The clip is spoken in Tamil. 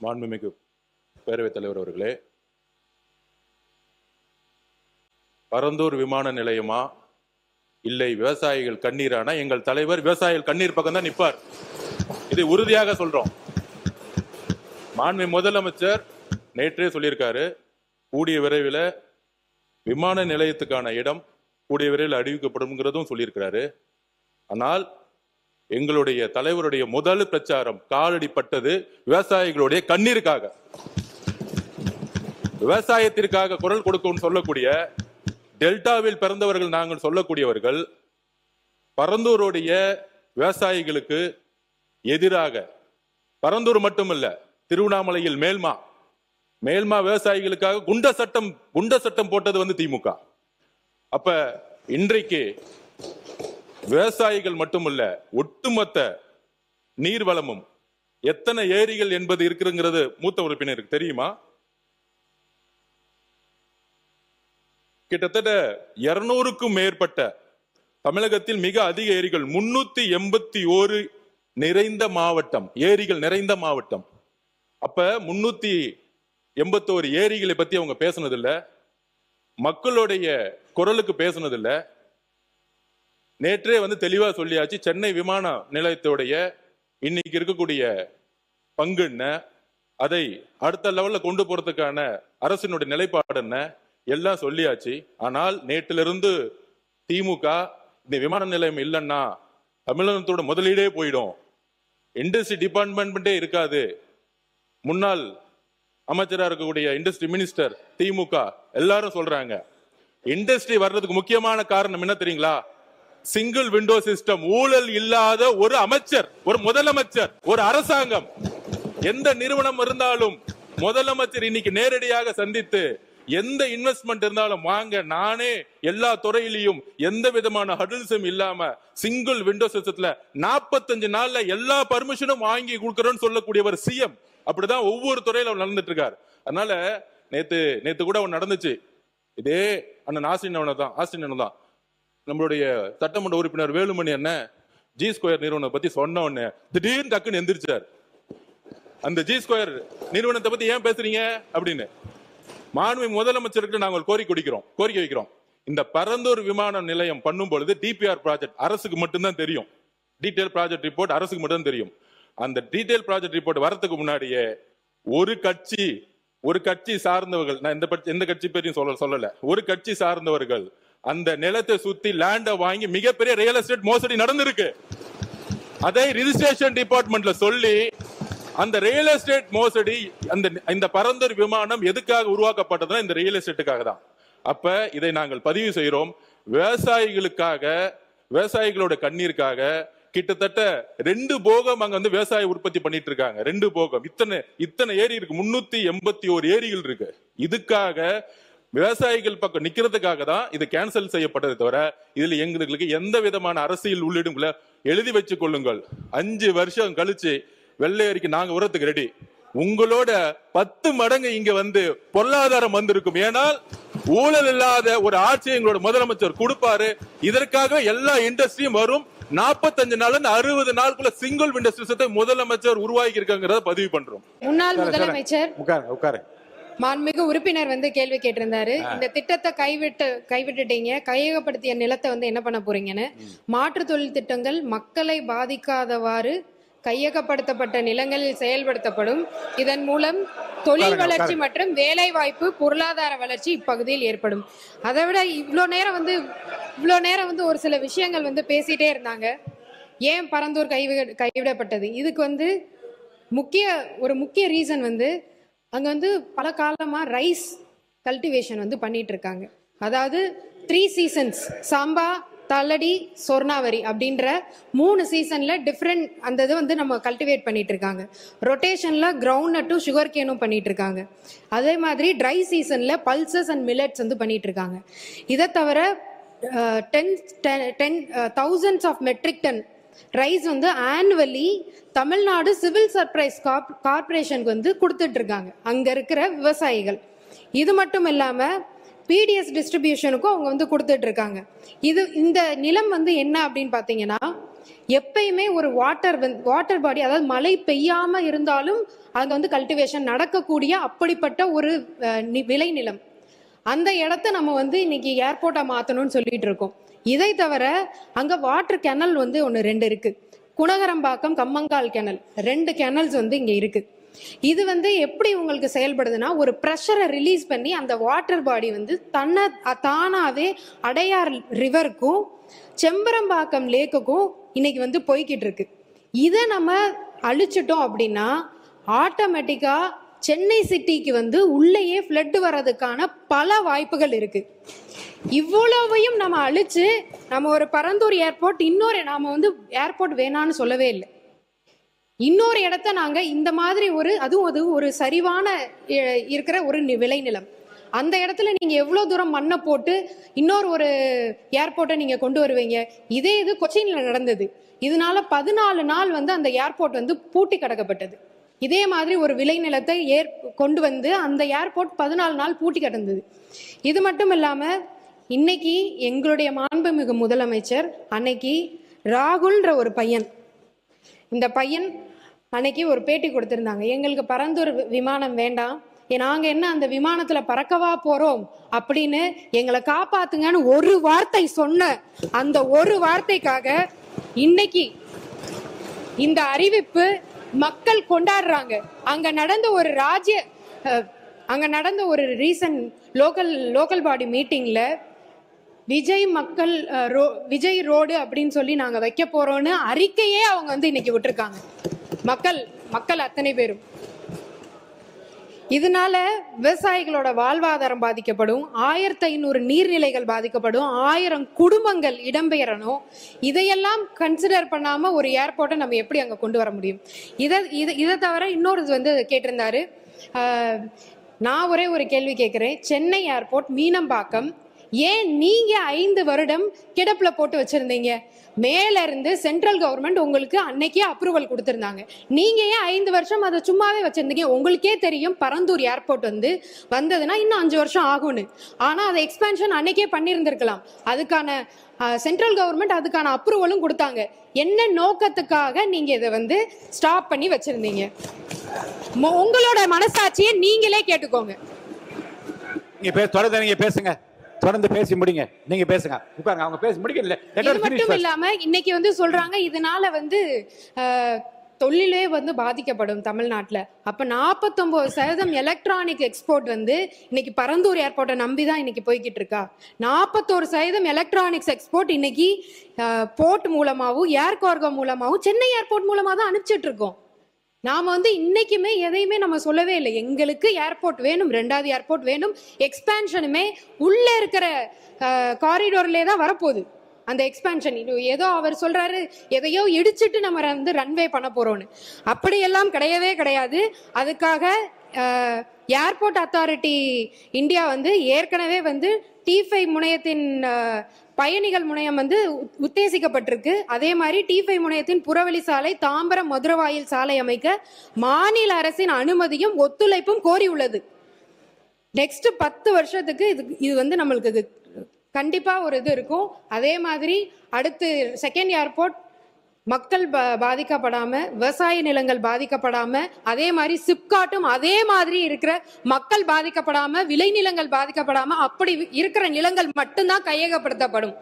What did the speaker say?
மாண்புமிகு பேரவைத் தலைவர் அவர்களே, பரந்தூர் விமான நிலையமா இல்லை விவசாயிகள் கண்ணீரானா? எங்கள் தலைவர் விவசாயிகள் கண்ணீர் பக்கம் தான் நிற்பார். இதை உறுதியாக சொல்றோம். மாண்புமிகு முதலமைச்சர் நேற்றே சொல்லியிருக்காரு, கூடிய விரைவில் விமான நிலையத்துக்கான இடம் கூடிய விரைவில் அறிவிக்கப்படும்ங்கிறதும் சொல்லியிருக்கிறாரு. ஆனால் எங்களுடைய தலைவருடைய முதல் பிரச்சாரம் காலடிப்பட்டது விவசாயிகளுடைய கண்ணீருக்காக. விவசாயத்திற்காக குரல் கொடுக்கும் சொல்லக்கூடிய டெல்டாவில் பிறந்தவர்கள் நாங்கள் சொல்லக்கூடியவர்கள் பரந்தூருடைய விவசாயிகளுக்கு எதிராக, பரந்தூர் மட்டுமல்ல, திருவண்ணாமலையில் மேல்மா விவசாயிகளுக்காக குண்ட சட்டம் போட்டது திமுக. அப்ப இன்றைக்கு விவசாயிகள் மட்டுமல்ல, ஒட்டுமொத்த நீர்வளமும் எத்தனை ஏரிகள் என்பது இருக்குங்கிறது மூத்த உறுப்பினருக்கு தெரியுமா? கிட்டத்தட்ட 200க்கும் மேற்பட்ட தமிழகத்தில் மிக அதிக ஏரிகள், 381 நிறைந்த மாவட்டம், ஏரிகள் நிறைந்த மாவட்டம். அப்ப 381 ஏரிகளை பத்தி அவங்க பேசுனதில்லை, மக்களுடைய குரலுக்கு பேசுனதில்லை. நேற்றே தெளிவா சொல்லியாச்சு. சென்னை விமான நிலையத்துடைய இன்னைக்கு இருக்கக்கூடிய பங்கு என்ன, அதை அடுத்த லெவல்ல கொண்டு போறதுக்கான அரசினுடைய நிலைப்பாடு என்ன, எல்லாம் சொல்லியாச்சு. ஆனால் நேற்றிலிருந்து திமுக இந்த விமான நிலையம் இல்லைன்னா தமிழகத்தோட முதலீடே போயிடும், இண்டஸ்ட்ரி டிபார்ட்மெண்ட்டே இருக்காது. முன்னாள் அமைச்சராக இருக்கக்கூடிய இண்டஸ்ட்ரி மினிஸ்டர் திமுக எல்லாரும் சொல்றாங்க. இண்டஸ்ட்ரி வர்றதுக்கு முக்கியமான காரணம் என்ன தெரியுங்களா? Single window system. ஊழல் இல்லாத ஒரு அமைச்சர், ஒரு முதலமைச்சர், ஒரு அரசாங்கம், எந்த நிறுவனம் இருந்தாலும் முதலமைச்சர் இன்னைக்கு நேரடியாக சந்தித்து எந்த இன்வெஸ்ட்மெண்ட் இருந்தாலும் வாங்க, நானே எல்லா துறையிலையும் எந்த விதமான ஹடில்ஸும் இல்லாம சிங்கிள் விண்டோ சிஸ்டத்துல 45 நாள்ல எல்லா பர்மிஷனும் வாங்கி கொடுக்கறோம்னு சொல்லக்கூடியவர் சிஎம். அப்படிதான் ஒவ்வொரு துறையில நடந்துட்டு இருக்காரு. அதனால நேத்து கூட நடந்துச்சு. இதே அண்ணன் ஆஸ்டின் தான் நம்மளுடைய சட்டமன்ற உறுப்பினர் வேலுமணி அண்ணன் ஜி ஸ்கொயர் நிறுவனத்தை பத்தி சொன்ன உடனே திடீர்னு டக்குன்னு எந்திரிச்சார். அந்த ஜி ஸ்கொயர் நிறுவனத்தை பத்தி ஏன் பேசுறீங்க அப்படின்னு மாண்புமிகு முதலமைச்சருக்கு நாங்கள் கோரிக்கை வைக்கிறோம். இந்த பரந்தூர் விமான நிலையம் பண்ணும் பொழுது டிபிஆர் ப்ராஜெக்ட் அரசுக்கு மட்டும்தான் தெரியும், டீடைல் ப்ராஜெக்ட் ரிப்போர்ட் அரசுக்கு மட்டும் தெரியும். அந்த டீடைல் ப்ராஜெக்ட் ரிப்போர்ட் வரதுக்கு முன்னாடியே ஒரு கட்சி சார்ந்தவர்கள், நான் எந்த கட்சி பேரையும் சொல்லல, ஒரு கட்சி சார்ந்தவர்கள் அந்த நிலத்தை சுத்தி லேண்ட வாங்கி மிகப்பெரிய ரியல் எஸ்டேட் மோசடி நடந்திருக்கு. அதை ரிஜிஸ்ட்ரேஷன் டிபார்ட்மெண்ட்ல சொல்லி அந்த ரியல் எஸ்டேட் மோசடி, இந்த பரந்தூர் விமானம் எதுக்காக உருவாக்கப்பட்டதுன்னா இந்த ரியல் எஸ்டேட்டுக்காக தான். அப்ப இதை நாங்கள் பதிவு செய்கிறோம். விவசாயிகளுக்காக, விவசாயிகளோட கண்ணீருக்காக கிட்டத்தட்ட 2 போகம் அங்க விவசாய உற்பத்தி பண்ணிட்டு இருக்காங்க. 2 போகம், இத்தனை ஏரி இருக்கு, 381 ஏரிகள் இருக்கு. இதுக்காக விவசாயிகள் பக்கம் நிக்கிறதுக்காக தான் இது கேன்சல் செய்யப்பட்டதை தவிர இதுல எங்களுக்கு எந்த விதமான அரசியல் உள்ளிடுங்கள எழுதி வச்சு கொள்ளுங்கள். 5 வருஷம் கழிச்சு வெள்ளை அறிக்கை நாங்க உரத்துக்கு ரெடி. உங்களோட 10 மடங்கு இங்க பொருளாதாரம் வந்திருக்கும். ஏனால் ஊழல் இல்லாத ஒரு ஆட்சி எங்களோட முதலமைச்சர் கொடுப்பாரு. இதற்காக எல்லா இண்டஸ்ட்ரியும் வரும். 45 நாள் 60 நாளுக்குள்ள சிங்கிள் விண்டோ சிஸ்டத்தை முதலமைச்சர் உருவாக்கி இருக்காங்கிறத பதிவு பண்றோம். முன்னாள் முதலமைச்சர் உட்காரு மாண்புமிகு உறுப்பினர் கேள்வி கேட்டிருந்தாரு. இந்த திட்டத்தை கைவிட்டுட்டீங்க, கையகப்படுத்திய நிலத்தை என்ன பண்ண போறீங்கன்னு. மாற்று தொழில் திட்டங்கள் மக்களை பாதிக்காதவாறு கையகப்படுத்தப்பட்ட நிலங்களில் செயல்படுத்தப்படும். இதன் மூலம் தொழில் வளர்ச்சி மற்றும் வேலை வாய்ப்பு, பொருளாதார வளர்ச்சி இப்பகுதியில் ஏற்படும். அதை விட இவ்வளோ நேரம் ஒரு சில விஷயங்கள் பேசிட்டே இருந்தாங்க. ஏன் பரந்தூர் கைவிடப்பட்டது? இதுக்கு முக்கிய ரீசன் அங்க பல காலமா ரைஸ் கல்டிவேஷன் பண்ணிட்டு இருக்காங்க. அதாவது 3 சீசன்ஸ், சாம்பா, தலடி, சொர்ணாவரி அப்படின்ற 3 சீசன்ல டிஃப்ரெண்ட் அந்த இது நம்ம கல்டிவேட் பண்ணிட்டு இருக்காங்க. ரொட்டேஷன்ல கிரவுண்ட் நட்டும் சுகர் கேனும் பண்ணிட்டு இருக்காங்க. அதே மாதிரி ட்ரை சீசன்ல பல்சஸ் அண்ட் மில்லட்ஸ் பண்ணிட்டு இருக்காங்க. இதை தவிர thousands of metric ton rice annually Tamil Nadu civil supplies கார்பரேஷனுக்கு கொடுத்துட்டு இருக்காங்க அங்க இருக்கிற விவசாயிகள். இது மட்டும் இல்லாம பிடிஎஸ் டிஸ்ட்ரிபியூஷனுக்கும் அவங்க கொடுத்துட்டு இருக்காங்க. இந்த நிலம் என்ன அப்படின்னு பாத்தீங்கன்னா எப்பயுமே ஒரு வாட்டர் பாடி, அதாவது மழை பெய்யாம இருந்தாலும் அங்க வந்து கல்டிவேஷன் நடக்கக்கூடிய அப்படிப்பட்ட ஒரு விளைநிலம். அந்த இடத்த நம்ம வந்து இன்னைக்கு ஏர்போர்ட்டா மாத்தணும்னு சொல்லிட்டு இருக்கோம். இதை தவிர அங்க வாட்டர் கெனல் வந்து 2 இருக்கு. குணகரம்பாக்கம், கம்மங்கால் கெனல், 2 கெனல்ஸ் வந்து இங்க இருக்கு. இது வந்து எப்படி உங்களுக்கு செயல்படுதுன்னா, ஒரு ப்ரெஷரை ரிலீஸ் பண்ணி அந்த வாட்டர் பாடி வந்து தானாவே அடையார் ரிவருக்கும் செம்பரம்பாக்கம் லேக்குக்கும் இன்னைக்கு வந்து போய்கிட்டு இருக்கு. இதை நம்ம அழிச்சிட்டோம் அப்படின்னா ஆட்டோமேட்டிக்கா சென்னை சிட்டிக்கு வந்து உள்ளேயே ஃப்ளட் வர்றதுக்கான பல வாய்ப்புகள் இருக்கு. இவ்வளவையும் நம்ம அழிச்சு நம்ம ஒரு பரந்தூர் ஏர்போர்ட், நாம வந்து ஏர்போர்ட் வேணான்னு சொல்லவே இல்லை. இன்னொரு இடத்த நாங்க இந்த மாதிரி அது ஒரு சரிவான இருக்கிற ஒரு விளைநிலம், அந்த இடத்துல நீங்க எவ்வளவு தூரம் மண்ணை போட்டு இன்னொரு ஒரு ஏர்போர்ட்டை நீங்க கொண்டு வருவீங்க? இது கொச்சின்ல நடந்தது. இதனால 14 நாள் வந்து அந்த ஏர்போர்ட் வந்து பூட்டி கிடக்கப்பட்டது. இதே மாதிரி ஒரு விளைநிலத்தை கொண்டு வந்து அந்த ஏர்போர்ட் 14 நாள் பூட்டி கிடந்தது. இது மட்டும் இல்லாம இன்னைக்கு எங்களுடைய மாண்புமிகு முதலமைச்சர் அன்னைக்கு ராகுல்ன்ற ஒரு பையன், இந்த பையன் அன்னைக்கு ஒரு பேட்டி கொடுத்திருந்தாங்க. எங்களுக்கு பரந்தூர் விமானம் வேண்டாம், நாங்க என்ன அந்த விமானத்துல பறக்கவா போறோம் அப்படின்னு எங்களை காப்பாத்துங்கன்னு ஒரு வார்த்தை சொன்ன அந்த ஒரு வார்த்தைக்காக இன்னைக்கு இந்த அறிவிப்பு மக்கள் கொண்டாடுறாங்க. அங்க நடந்த ஒரு ரீசன்ட் லோக்கல் பாடி மீட்டிங்ல விஜய் ரோடு அப்படின்னு சொல்லி நாங்க வைக்க போறோம்னு அறிக்கையே அவங்க வந்து இன்னைக்கு விட்டுருக்காங்க. மக்கள் அத்தனை பேரும். இதனால விவசாயிகளோட வாழ்வாதாரம் பாதிக்கப்படும், 1500 நீர்நிலைகள் பாதிக்கப்படும், 1000 குடும்பங்கள் இடம்பெயரணும். இதையெல்லாம் கன்சிடர் பண்ணாம ஒரு ஏர்போர்ட்டை நம்ம எப்படி அங்க கொண்டு வர முடியும்? இதை தவிர இன்னொரு வந்து கேட்டிருந்தாரு. நான் ஒரே ஒரு கேள்வி கேட்கிறேன். சென்னை ஏர்போர்ட் மீனம்பாக்கம் ஏன் நீங்க 5 வருடம் கிடப்புல போட்டு வச்சிருந்தீங்க? மேல இருந்து சென்ட்ரல் கவர்மெண்ட் உங்களுக்கு அன்னைக்கே அப்ரூவல் கொடுத்திருந்தாங்க. நீங்க ஏன் 5 வருஷம் அதை சும்மாவே வச்சிருந்தீங்க? உங்களுக்கே தெரியும் பரந்தூர் ஏர்போர்ட் வந்து வந்ததுன்னா இன்னும் 5 வருஷம் ஆகும்னு. ஆனா அதை எக்ஸ்பேன்ஷன் அன்னைக்கே பண்ணியிருந்திருக்கலாம். அதுக்கான சென்ட்ரல் கவர்மெண்ட் அதுக்கான அப்ரூவலும் கொடுத்தாங்க. என்ன நோக்கத்துக்காக நீங்க இதை வந்து ஸ்டாப் பண்ணி வச்சிருந்தீங்க? உங்களோட மனசாட்சியை நீங்களே கேட்டுக்கோங்க. நீங்க பேசுங்க, தொடர்ந்து பேசி முடிங்க. நீங்க பேசுங்க. இப்ப அவங்க பேசி முடிக்கல. இது மட்டும் இல்லாம இன்னைக்கு வந்து சொல்றாங்க இதனால வந்து தொழிலே வந்து பாதிக்கப்படும் தமிழ்நாட்டுல. அப்ப 49% எலக்ட்ரானிக் எக்ஸ்போர்ட் வந்து இன்னைக்கு பரந்தூர் ஏர்போர்ட்டை நம்பிதான் இன்னைக்கு போய்கிட்டு இருக்கா. 41% எலக்ட்ரானிக்ஸ் எக்ஸ்போர்ட் இன்னைக்கு போர்ட் மூலமாவும் ஏர் கார்கோ மூலமாவும் சென்னை ஏர்போர்ட் மூலமா தான் அனுப்பிச்சிட்டு இருக்கோம். நாம வந்து இன்னைக்குமே எதையுமே நம்ம சொல்லவே இல்லை. எங்களுக்கு ஏர்போர்ட் வேணும், 2வது ஏர்போர்ட் வேணும். எக்ஸ்பேன்ஷனுமே உள்ள இருக்கிற காரிடோர்லே தான் வரப்போகுது. அந்த எக்ஸ்பேன்ஷன் ஏதோ அவர் சொல்றாரு எதையோ இடிச்சிட்டு நம்ம வந்து ரன்வே பண்ண போறோம்னு. அப்படியெல்லாம் கிடையவே கிடையாது. அதுக்காக ஏர்போர்ட் அத்தாரிட்டி இந்தியா வந்து ஏற்கனவே வந்து T5 முனையத்தின் பயணிகள் முனையம் வந்து உத்தேசிக்கப்பட்டிருக்கு. அதே மாதிரி T5 முனையத்தின் புறவழி சாலை, தாம்பரம் மதுரவாயில் சாலை அமைக்க மாநில அரசின் அனுமதியும் ஒத்துழைப்பும் கோரியுள்ளது. நெக்ஸ்ட் 10 வருஷத்துக்கு இது வந்து நம்மளுக்கு கண்டிப்பா ஒரு இது இருக்கும். அதே மாதிரி அடுத்து செகண்ட் ஏர்போர்ட் மக்கள் பாதிக்கப்படாம, விவசாய நிலங்கள் பாதிக்கப்படாம, அதே மாதிரி சிப்காட்டும் அதே மாதிரி இருக்கிற மக்கள் பாதிக்கப்படாம, விளைநிலங்கள் பாதிக்கப்படாம, அப்படி இருக்கிற நிலங்கள் மட்டும்தான் கையகப்படுத்தப்படும்.